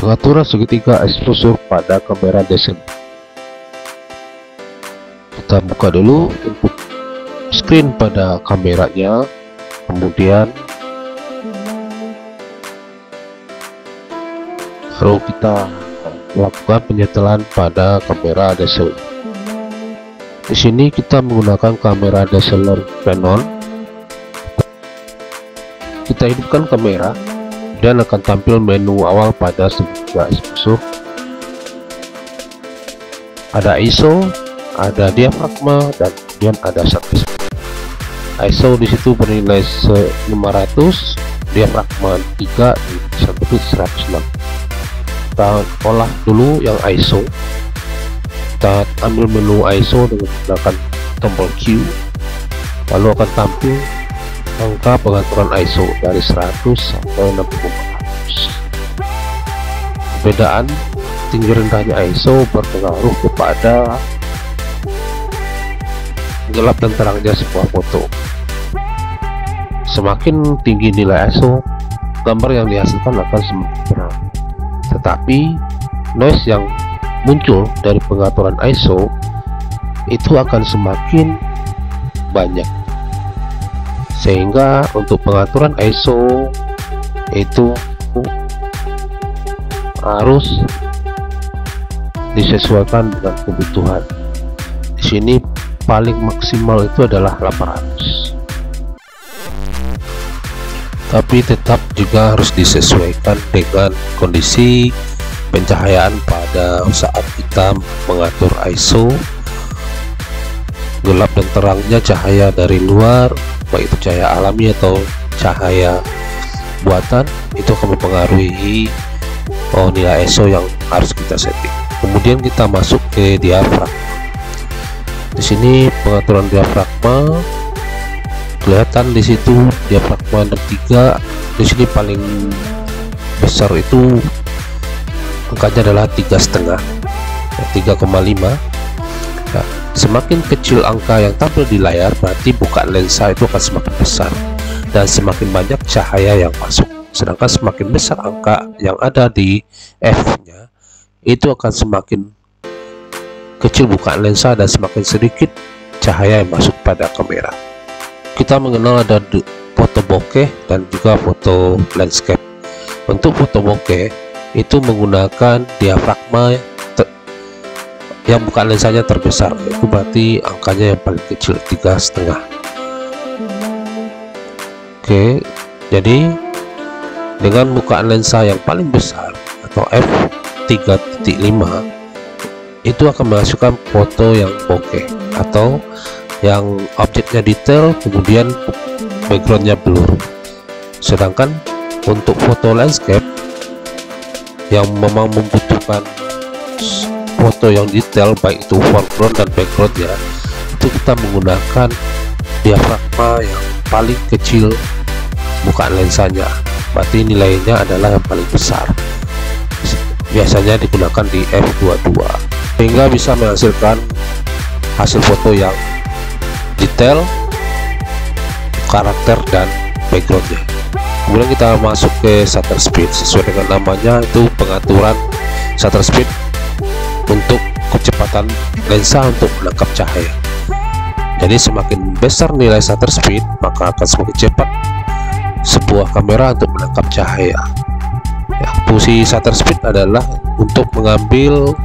Pengaturan segitiga exposure pada kamera DSLR. Kita buka dulu input screen pada kameranya, kemudian baru kita lakukan penyetelan pada kamera DSLR. Di sini kita menggunakan kamera DSLR Canon. Kita hidupkan kamera dan akan tampil menu awal pada segitiga exposure. Ada ISO, ada diafragma, dan kemudian ada shutter speed. ISO di situ bernilai 500, diafragma 3, dan shutter speed 106. Kita olah dulu yang ISO. Kita ambil menu ISO dengan menggunakan tombol Q, lalu akan tampil angka pengaturan ISO dari 100 sampai 6400. Perbedaan tinggi rendahnya ISO berpengaruh kepada gelap dan terangnya sebuah foto. Semakin tinggi nilai ISO, gambar yang dihasilkan akan semakin terang. Tetapi noise yang muncul dari pengaturan ISO itu akan semakin banyak, sehingga untuk pengaturan ISO itu harus disesuaikan dengan kebutuhan. Di sini paling maksimal itu adalah 800, tapi tetap juga harus disesuaikan dengan kondisi pencahayaan pada saat kita mengatur ISO. Gelap dan terangnya cahaya dari luar, baik itu cahaya alami atau cahaya buatan, itu akan mempengaruhi nilai ISO yang harus kita setting. Kemudian kita masuk ke diafragma. Di sini pengaturan diafragma kelihatan di situ, diafragma 3. Di sini paling besar itu angkanya adalah 3,5, 3,5. Nah, semakin kecil angka yang tampil di layar, berarti bukaan lensa itu akan semakin besar dan semakin banyak cahaya yang masuk. Sedangkan semakin besar angka yang ada di f-nya, itu akan semakin kecil bukaan lensa dan semakin sedikit cahaya yang masuk pada kamera. Kita mengenal ada foto bokeh dan juga foto landscape. Untuk foto bokeh itu menggunakan diafragma yang bukaan lensanya terbesar, itu berarti angkanya yang paling kecil 3,5. Oke, jadi dengan bukaan lensa yang paling besar atau f3.5 itu akan menghasilkan foto yang bokeh atau yang objeknya detail kemudian backgroundnya blur. Sedangkan untuk foto landscape yang memang membutuhkan foto yang detail, baik itu foreground dan background ya, itu kita menggunakan diafragma yang paling kecil bukaan lensanya, berarti nilainya adalah yang paling besar. Biasanya digunakan di f22 sehingga bisa menghasilkan hasil foto yang detail, karakter, dan backgroundnya. Kemudian kita masuk ke shutter speed. Sesuai dengan namanya, itu pengaturan shutter speed untuk kecepatan lensa untuk menangkap cahaya. Jadi semakin besar nilai shutter speed, maka akan semakin cepat sebuah kamera untuk menangkap cahaya. Ya, fungsi shutter speed adalah untuk mengambil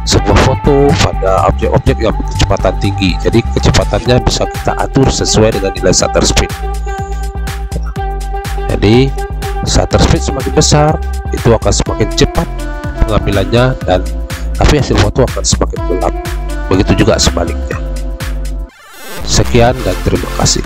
sebuah foto pada objek-objek yang berkecepatan tinggi. Jadi kecepatannya bisa kita atur sesuai dengan nilai shutter speed. Jadi shutter speed semakin besar, itu akan semakin cepat pengambilannya, dan tapi hasil foto akan semakin gelap. Begitu juga sebaliknya. Sekian dan terima kasih.